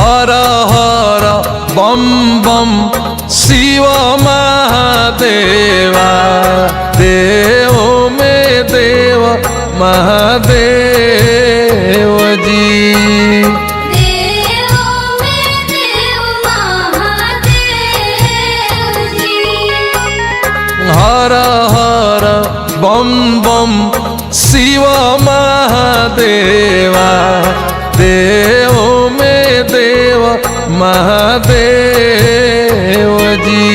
हर हर बम बम शिव महादेवा देव में देव महादेव जी। हर हर बम बम शिव महादेवा देव में देव महादेव जी।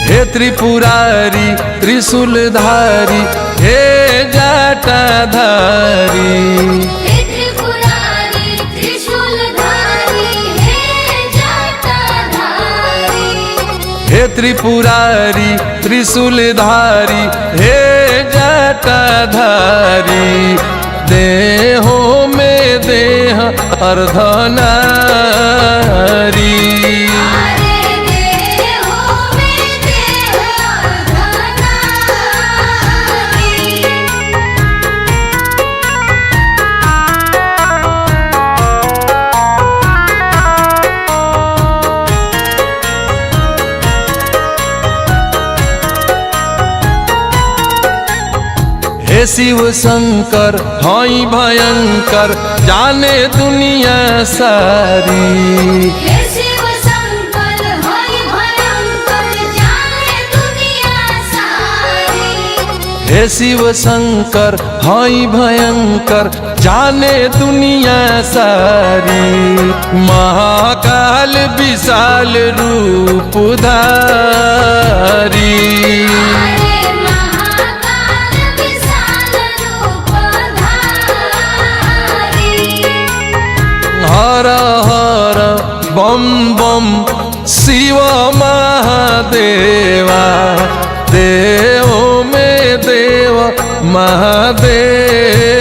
हे त्रिपुरारी त्रिशूलधारी हे जटाधारी, हे त्रिपुरारी त्रिशूलधारी हे जटाधारी, हे त्रिपुरारी त्रिशूलधारी हे जटाधारी देहों में देह अर्धनारी। हे शिव शंकर हई भयंकर जाने दुनिया सारी, हे शिव शंकर हई भयंकर जाने दुनिया सारी, हे शिव शंकर हई भयंकर जाने दुनिया सारी महाकाल विशाल रूपधारी। हर हर बम बम शिव महादेवा देव में देव महादेव